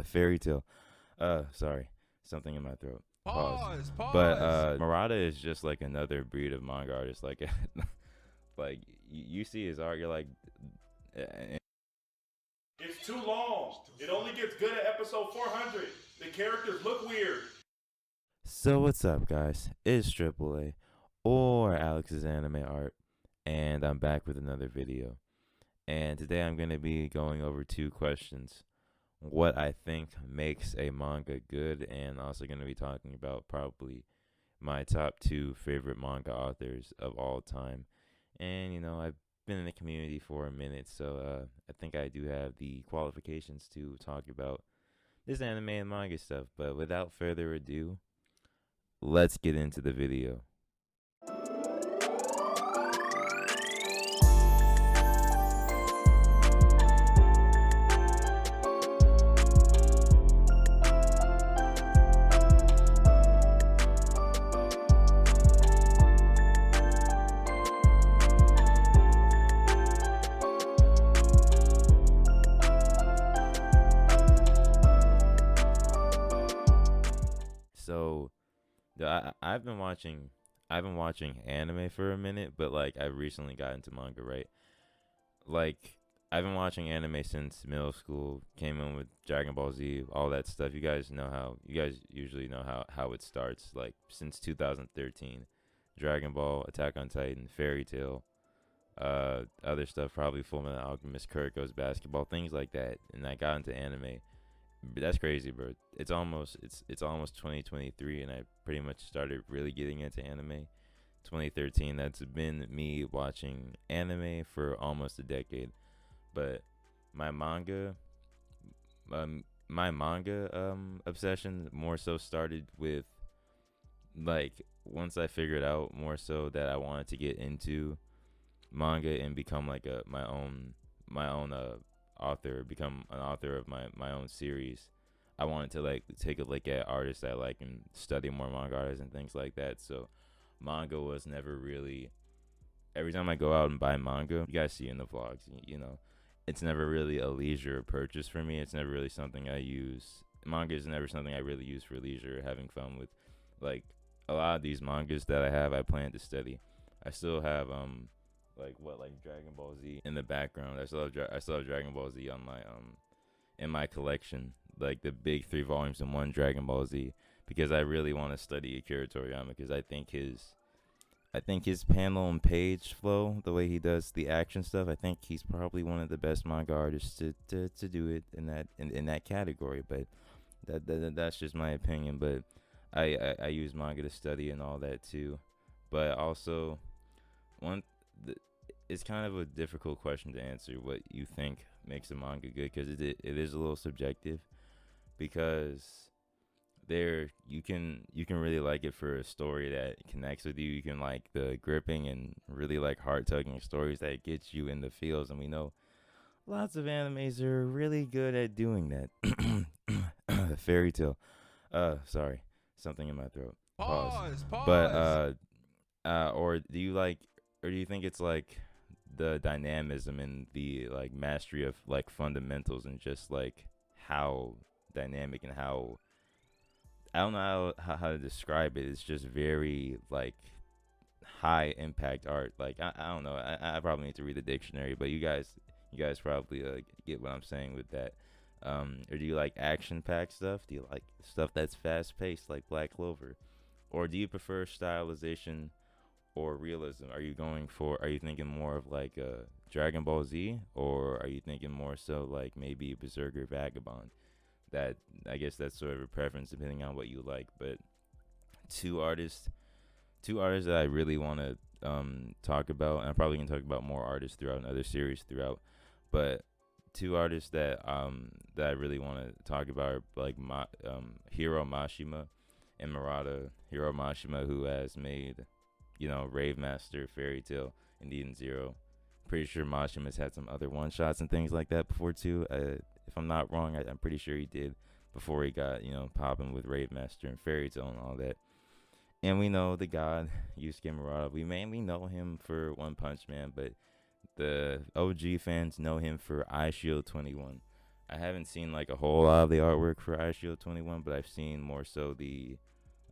Fairy tale. Sorry, something in my throat. Pause. Pause. But Pause. Murata is just like another breed of manga artist. Like, like you see his art, you're like, It's too long. It only gets good at episode 400. The characters look weird. so what's up, guys? It's Triple A or Alex's Anime Art, and I'm back with another video. And today I'm gonna be going over two questions: what I think makes a manga good, and also gonna be talking about probably my top two favorite manga authors of all time. And I've been in the community for a minute, so I think I do have the qualifications to talk about this anime and manga stuff. But without further ado, let's get into the video. So I've been watching anime for a minute, but like I recently got into manga, right? Like I've been watching anime since middle school. Came in with Dragon Ball Z, all that stuff. You guys usually know how it starts. Like since 2013, Dragon Ball, Attack on Titan, Fairy Tail, other stuff, probably Fullmetal Alchemist, Kuriko's Basketball, things like that. And I got into anime. But that's crazy, bro. It's almost 2023, and I pretty much started really getting into anime 2013. That's been me watching anime for almost a decade. But my manga, obsession more so started with, like, once I figured out more so that I wanted to get into manga and become like my own author, become an author of my own series. I wanted to like take a look at artists I like and study more manga artists and things like that. So manga was never really, every time I go out and buy manga, you guys see in the vlogs, it's never really a leisure purchase for me. It's never really something I use. Manga is never something I really use for leisure, having fun with. Like a lot of these mangas that I have, I plan to study. I still have like Dragon Ball Z in the background. I still have Dragon Ball Z on my in my collection, like the big 3 volumes in one Dragon Ball Z, because I really want to study Akira Toriyama, because I think his panel and page flow, the way he does the action stuff, I think he's probably one of the best manga artists to do it in that category. But that's just my opinion. But I use manga to study and all that too. But also, one it's kind of a difficult question to answer, what you think makes a manga good, because it is a little subjective. Because you can really like it for a story that connects with you. You can like the gripping and really like heart tugging stories that gets you in the feels, and we know lots of animes are really good at doing that. Fairy tale. Sorry, something in my throat. Pause. Pause. But Pause. or do you think it's like the dynamism and the like mastery of like fundamentals, and just like how dynamic and how, I don't know how to describe it. It's just very like high impact art. Like I don't know. I probably need to read the dictionary, but you guys probably get what I'm saying with that. Or do you like action packed stuff? Do you like stuff that's fast paced like Black Clover, or do you prefer stylization or realism? Are you thinking more of like Dragon Ball Z, or are you thinking more so like maybe Berserker Vagabond? That, I guess that's sort of a preference depending on what you like. But two artists, two artists that I really want to talk about, and I'm probably gonna talk about more artists throughout another series throughout. But two artists that I really want to talk about are like Hiro Mashima and Murata. Hiro Mashima, who has made, Rave Master, Fairy Tail, and Eden Zero. Pretty sure Mashima's had some other one shots and things like that before too. If I'm not wrong, I'm pretty sure he did before he got, popping with Rave Master and Fairy Tail and all that. And we know the god Yusuke Murata. We mainly know him for One Punch Man, but the OG fans know him for Eye Shield 21. I haven't seen like a whole lot of the artwork for Ice Shield 21, but I've seen more so the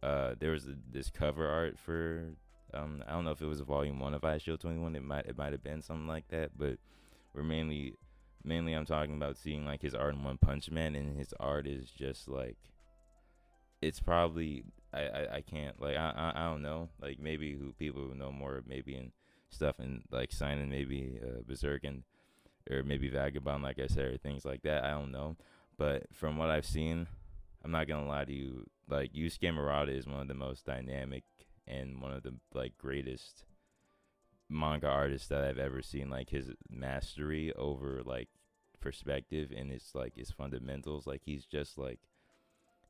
there was this cover art for I don't know if it was a volume 1 of Ice Shield 21. It might have been something like that, but we're mainly I'm talking about seeing like his art in One Punch Man, and his art is just like it's probably I can't like I don't know, like maybe who people who know more maybe in stuff and like signing maybe Berserk and or maybe Vagabond, like I said, or things like that. I don't know, but from what I've seen, I'm not gonna lie to you. Like Yusuke Murata is one of the most dynamic and one of the like greatest manga artists that I've ever seen. Like his mastery over like perspective and his like his fundamentals. Like he's just like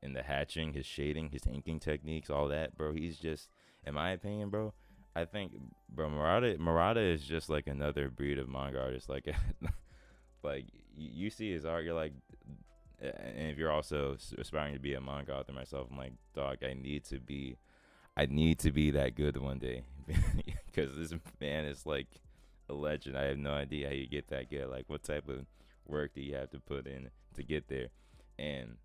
in the hatching, his shading, his inking techniques, all that, bro. He's just, in my opinion, bro. I think, bro, Murata is just like another breed of manga artist. Like, like you see his art, you're like, and if you're also aspiring to be a manga author myself, I'm like, dog, I need to be that good one day, because this man is like a legend. I have no idea how you get that good. Like, what type of work do you have to put in to get there? And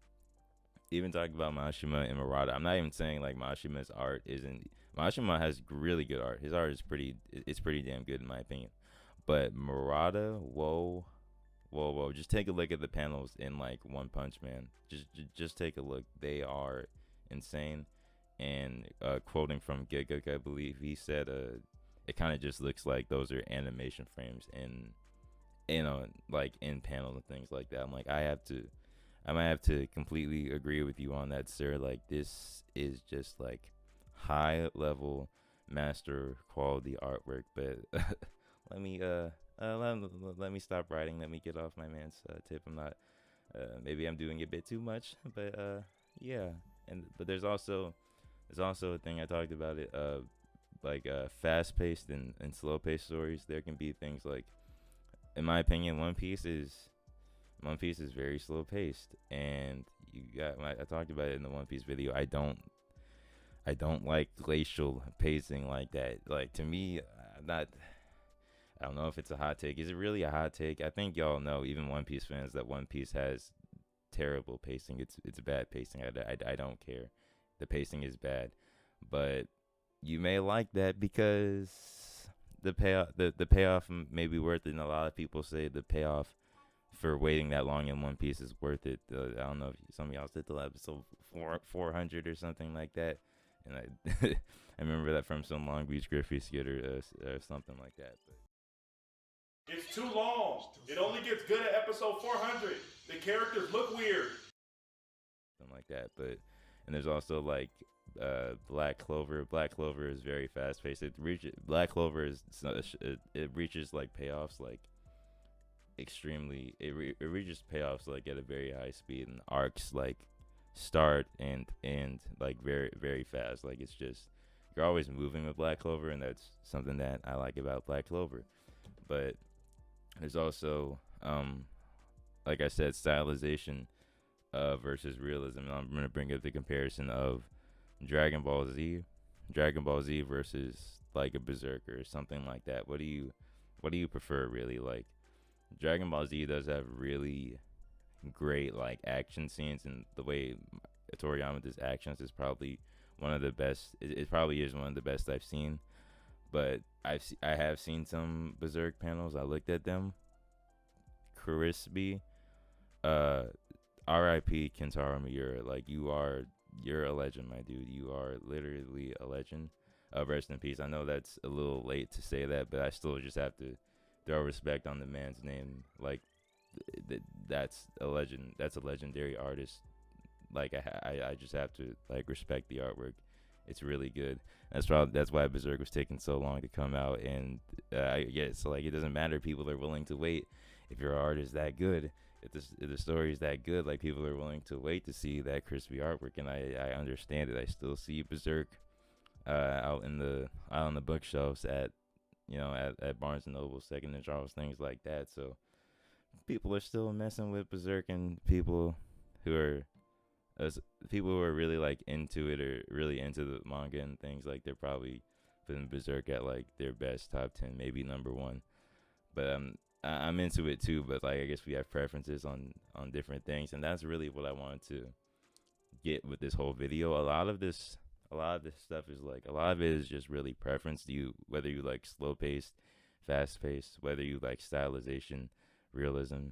even talking about Mashima and Murata, I'm not even saying like Mashima's art isn't. Mashima has really good art. His art is it's pretty damn good in my opinion. But Murata, whoa, whoa, whoa! Just take a look at the panels in like One Punch Man. Just take a look. They are insane. And quoting from Giguk, I believe he said, it kind of just looks like those are animation frames and like in panels and things like that. I'm like, I might have to completely agree with you on that, sir. Like, this is just like high level master quality artwork. But let me let me stop writing. Let me get off my man's tip. I'm not. Maybe I'm doing a bit too much, but yeah. And but there's also a thing I talked about it. Like fast paced and slow paced stories. There can be things like, in my opinion, One Piece is very slow paced, and you got. I talked about it in the One Piece video. I don't like glacial pacing like that. Like, to me, I'm not. I don't know if it's a hot take. Is it really a hot take? I think y'all know, even One Piece fans, that One Piece has terrible pacing. It's bad pacing. I don't care. The pacing is bad, but you may like that because the payoff may be worth it. And a lot of people say the payoff for waiting that long in One Piece is worth it. I don't know if some of y'all did the episode 400 or something like that, and I I remember that from some Long Beach Griffey skit or something like that. But It's too long. It only gets good at episode 400. The characters look weird. something like that. But and there's also like Black Clover. Black Clover is very fast paced. Black Clover is it reaches like payoffs like extremely. It reaches payoffs like at a very high speed, and arcs like start and like very very fast. Like, it's just you're always moving with Black Clover, and that's something that I like about Black Clover. But there's also like I said, stylization versus realism. And I'm gonna bring up the comparison of Dragon Ball Z, Dragon Ball Z versus like a Berserker or something like that. What do you prefer really? Like, Dragon Ball Z does have really great like action scenes, and the way Toriyama does actions is probably one of the best. It probably is one of the best I've seen. But I have seen some Berserk panels. I looked at them. Crispy. R.I.P. Kentaro Miura. Like, you're a legend, my dude. You are literally a legend. Rest in peace. I know that's a little late to say that, but I still just have to throw respect on the man's name. Like, that's a legend. That's a legendary artist. Like, I just have to like respect the artwork. It's really good. That's why Berserk was taking so long to come out. And I guess so, like, it doesn't matter. People are willing to wait if your art is that good. If the story is that good, like, people are willing to wait to see that crispy artwork, and I understand it. I still see Berserk out on the bookshelves at at Barnes and Noble, Second and Charles, things like that. So people are still messing with Berserk, and who are as people who are really like into it or really into the manga and things, like, they're probably putting Berserk at like their best top 10, maybe number one. But I'm into it too, but like I guess we have preferences on different things, and that's really what I wanted to get with this whole video. A lot of this stuff is like a lot of it is just really preference. Do you whether you like slow paced, fast paced, whether you like stylization, realism,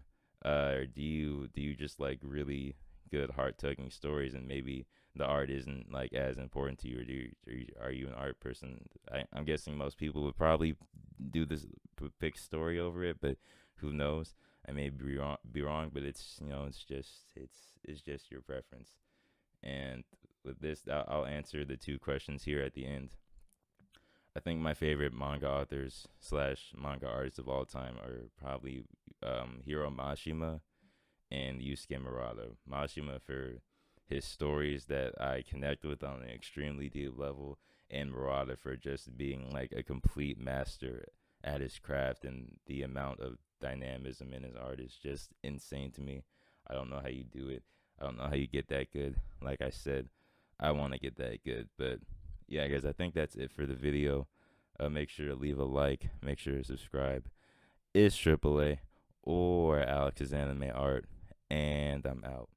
or do you just like really good heart tugging stories, and maybe the art isn't like as important to you, or are you an art person? I'm guessing most people would probably do this, pick story over it, but who knows? I may be wrong, but it's it's just your preference. And with this, I'll answer the two questions here at the end. I think my favorite manga authors slash manga artists of all time are probably Hiro Mashima and Yusuke Murata. Mashima for his stories that I connect with on an extremely deep level, and Murata for just being like a complete master at his craft, and the amount of dynamism in his art is just insane to me. I don't know how you do it. I don't know how you get that good. Like I said, I want to get that good, but yeah, guys, I think that's it for the video. Make sure to leave a like. Make sure to subscribe. It's AAA or Alex's Anime Art, and I'm out.